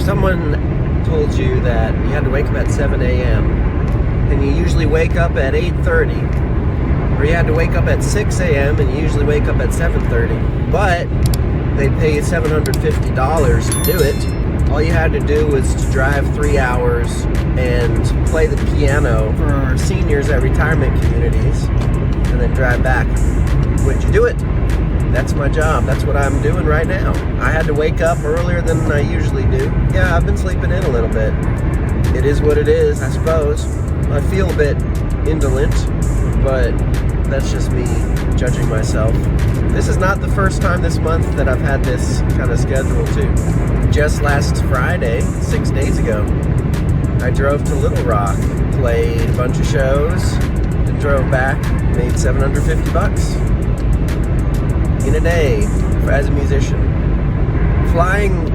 someone told you that you had to wake up at 7 a.m. and you usually wake up at 8:30, or you had to wake up at 6 a.m. and you usually wake up at 7:30, but they pay you $750 to do it, all you had to do was to drive 3 hours and play the piano for seniors at retirement communities and then drive back. Would you do it? That's my job. That's what I'm doing right now. I had to wake up earlier than I usually do. Yeah, I've been sleeping in a little bit. It is what it is, I suppose. I feel a bit indolent, but that's just me judging myself. This is not the first time this month that I've had this kind of schedule too. Just last Friday, 6 days ago, I drove to Little Rock, played a bunch of shows, and drove back, made $750 in a day as a musician. Flying,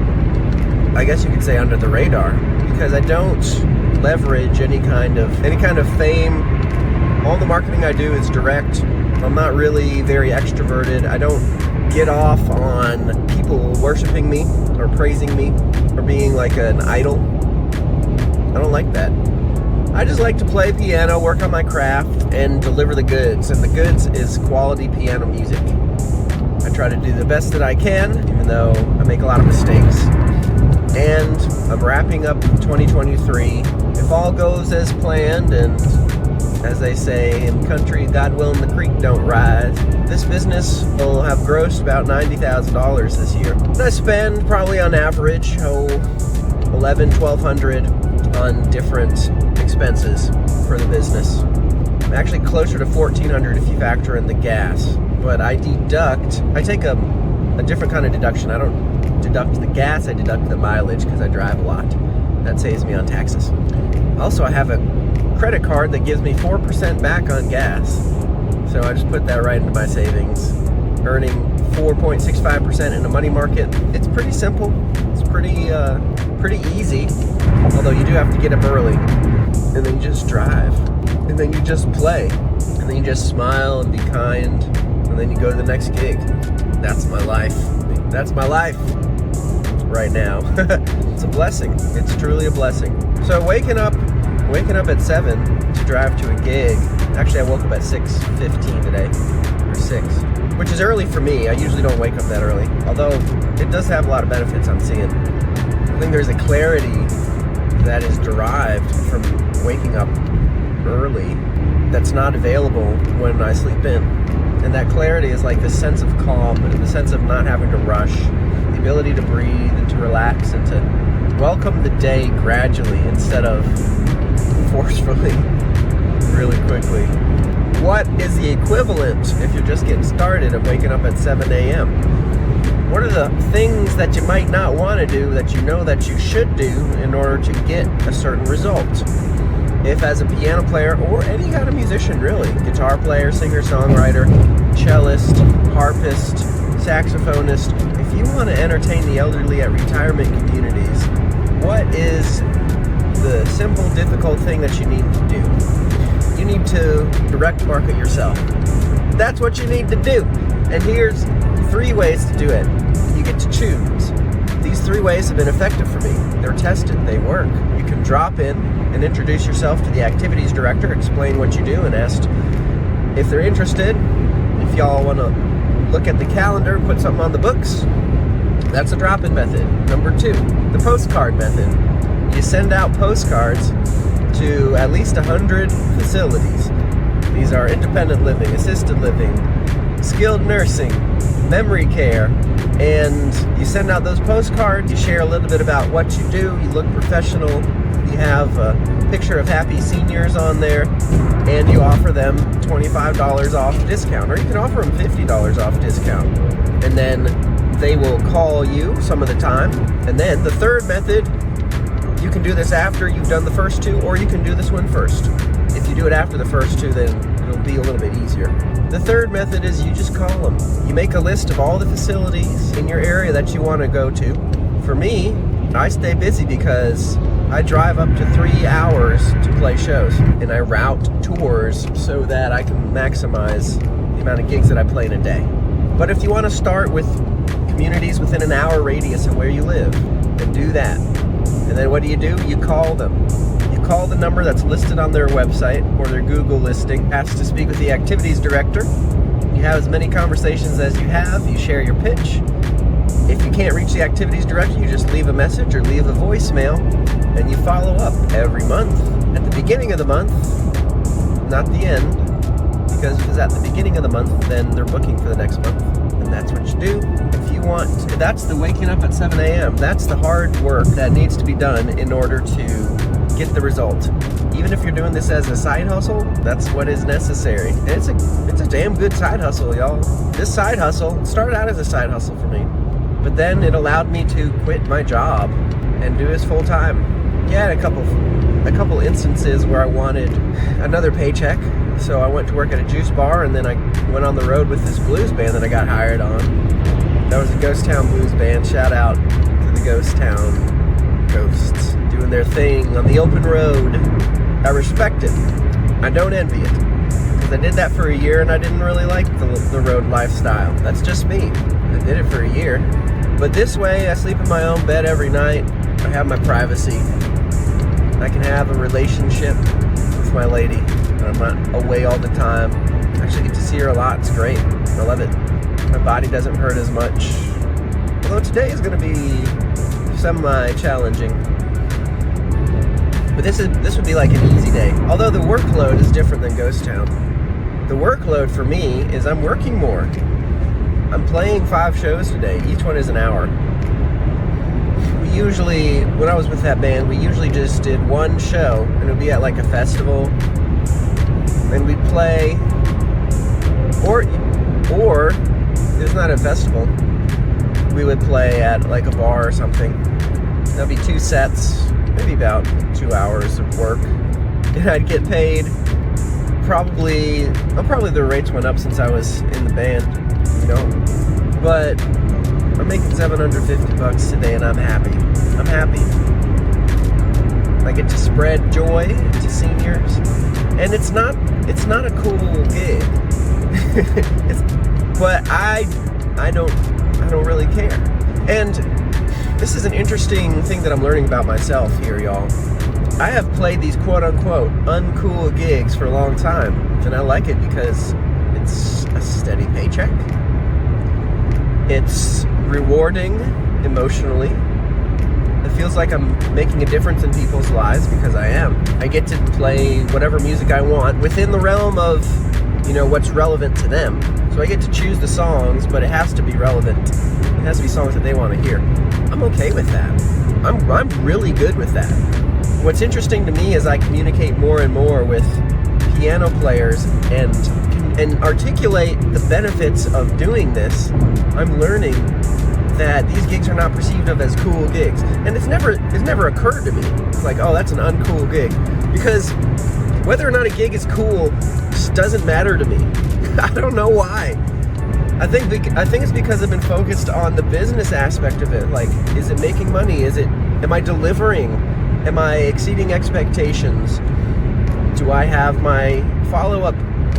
I guess you could say, under the radar, because I don't leverage any kind of fame. All the marketing I do is direct. I'm not really very extroverted. I don't get off on people worshiping me or praising me or being like an idol. I don't like that. I just like to play piano, work on my craft, and deliver the goods. And the goods is quality piano music. I try to do the best that I can, even though I make a lot of mistakes. And I'm wrapping up 2023. If all goes as planned, and as they say in country, God willing, the creek don't rise, this business will have grossed about $90,000 this year. And I spend probably on average, $1,100-1,200 on different expenses for the business. Actually closer to $1,400 if you factor in the gas. But I take a different kind of deduction. I don't deduct the gas, I deduct the mileage because I drive a lot. That saves me on taxes. Also, I have a credit card that gives me 4% back on gas. So I just put that right into my savings, earning 4.65% in the money market. It's pretty simple. It's pretty easy. Although you do have to get up early, and then you just drive, and then you just play, and then you just smile and be kind, and then you go to the next gig. That's my life. That's my life right now. It's a blessing. It's truly a blessing. So waking up at 7 to drive to a gig. Actually, I woke up at 6:15 today, or 6, which is early for me. I usually don't wake up that early, although it does have a lot of benefits I'm seeing. I think there's a clarity that is derived from waking up early that's not available when I sleep in. And that clarity is like the sense of calm, and the sense of not having to rush, the ability to breathe and to relax and to welcome the day gradually instead of forcefully, really quickly. What is the equivalent, if you're just getting started, of waking up at 7 a.m.? What are the things that you might not want to do that you know that you should do in order to get a certain result? If as a piano player, or any kind of musician really, guitar player, singer, songwriter, cellist, harpist, saxophonist, if you want to entertain the elderly at retirement communities, what is the simple, difficult thing that you need to do? You need to direct market yourself. That's what you need to do. And here's 3 ways to do it. You get to choose. These 3 ways have been effective for me. They're tested, they work. You can drop in and introduce yourself to the activities director, explain what you do, and ask if they're interested. If y'all want to look at the calendar and put something on the books, that's a drop-in method. Number 2, the postcard method. You send out postcards to at least 100 facilities. These are independent living, assisted living, skilled nursing, memory care, and you send out those postcards, you share a little bit about what you do, you look professional, you have a picture of happy seniors on there, and you offer them $25 off discount, or you can offer them $50 off discount. And then they will call you some of the time. And then the third method, you can do this after you've done the first 2, or you can do this one first. If you do it after the first 2, then it'll be a little bit easier. The third method is you just call them. You make a list of all the facilities in your area that you want to go to. For me, I stay busy because I drive up to 3 hours to play shows, and I route tours so that I can maximize the amount of gigs that I play in a day. But if you want to start with communities within an hour radius of where you live, then do that. And then what do? You call them. You call the number that's listed on their website or their Google listing, ask to speak with the activities director. You have as many conversations as you have. You share your pitch. If you can't reach the activities director, you just leave a message or leave a voicemail, and you follow up every month. At the beginning of the month, not the end, because if it's at the beginning of the month, then they're booking for the next month. And that's what you do. If you want, that's the waking up at 7 a.m. That's the hard work that needs to be done in order to get the result. Even if you're doing this as a side hustle, that's what is necessary. And it's a damn good side hustle, y'all. This side hustle started out as a side hustle for me, but then it allowed me to quit my job and do this full time. Yeah, a couple instances where I wanted another paycheck, so I went to work at a juice bar, and then I went on the road with this blues band that I got hired on. That was a Ghost Town blues band. Shout out to the Ghost Town Ghosts doing their thing on the open road. I respect it. I don't envy it, because I did that for a year and I didn't really like the road lifestyle. That's just me. I did it for a year. But this way, I sleep in my own bed every night. I have my privacy. I can have a relationship with my lady, and I'm not away all the time. I actually get to see her a lot. It's great. I love it. My body doesn't hurt as much. Although today is going to be semi-challenging. But this would be like an easy day. Although the workload is different than Ghost Town. The workload for me is I'm working more. I'm playing 5 shows today. Each one is an hour. We usually, when I was with that band, we usually just did one show, and it would be at like a festival. And we'd play, or if it's not a festival, we would play at like a bar or something. That'd be 2 sets, maybe about 2 hours of work. And I'd get paid probably the rates went up since I was in the band, you know. But I'm making $750 today, and I'm happy. I'm happy. I get to spread joy to seniors, and it's not a cool gig. But I don't really care. And this is an interesting thing that I'm learning about myself here, y'all. I have played these quote-unquote uncool gigs for a long time, and I like it because it's a steady paycheck. It's rewarding emotionally. It feels like I'm making a difference in people's lives, because I am. I get to play whatever music I want within the realm of, you know, what's relevant to them. So I get to choose the songs, but it has to be relevant. It has to be songs that they want to hear. I'm okay with that. I'm really good with that. What's interesting to me is I communicate more and more with piano players and articulate the benefits of doing this. I'm learning that these gigs are not perceived of as cool gigs, and it's never occurred to me. It's like, oh, that's an uncool gig, because whether or not a gig is cool just doesn't matter to me. I don't know why. I think it's because I've been focused on the business aspect of it. Like, is it making money? Am I delivering? Am I exceeding expectations? Do I have my follow-up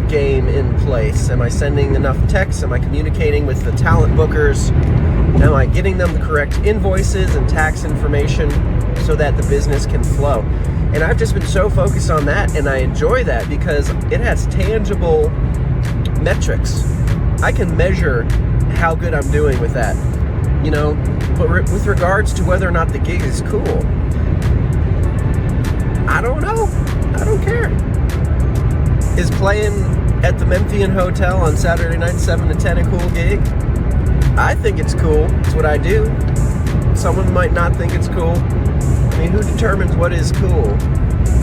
game in place? Am I sending enough texts? Am I communicating with the talent bookers? Am I getting them the correct invoices and tax information so that the business can flow? And I've just been so focused on that, and I enjoy that because it has tangible metrics. I can measure how good I'm doing with that, you know. But with regards to whether or not the gig is cool, I don't know. I don't care. Is playing at the Memphian Hotel on Saturday night 7 to 10 a cool gig? I think it's cool. It's what I do. Someone might not think it's cool. I mean, who determines what is cool?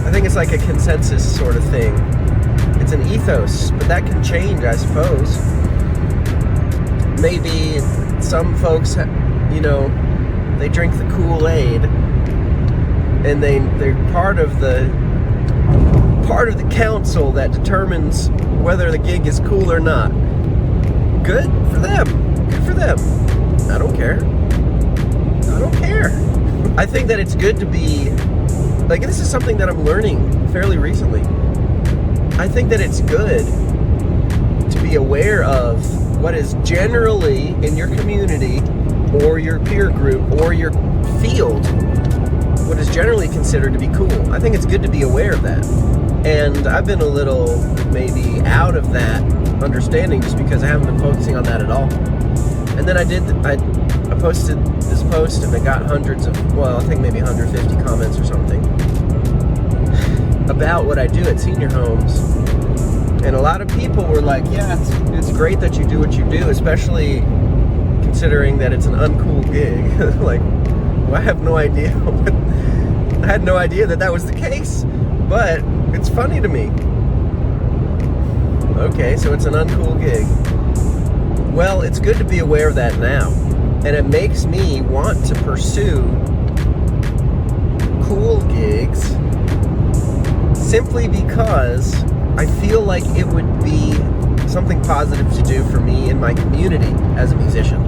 I think it's like a consensus sort of thing. It's an ethos, but that can change, I suppose. Maybe some folks, you know, they drink the Kool-Aid, and they're part of the council that determines whether the gig is cool or not. Good for them. Good for them. I don't care. I don't care. I think that it's good to be, like, this is something that I'm learning fairly recently. I think that it's good to be aware of what is generally in your community or your peer group or your field what is generally considered to be cool. I think it's good to be aware of that. And I've been a little maybe out of that understanding just because I haven't been focusing on that at all. And then I posted this post and it got hundreds of, well, I think maybe 150 comments or something about what I do at senior homes. And a lot of people were like, yeah, it's great that you do what you do, especially considering that it's an uncool gig. Like, well, I have no idea. I had no idea that was the case, but it's funny to me. Okay, so it's an uncool gig. Well, it's good to be aware of that now. And it makes me want to pursue cool gigs simply because I feel like it would be something positive to do for me in my community as a musician.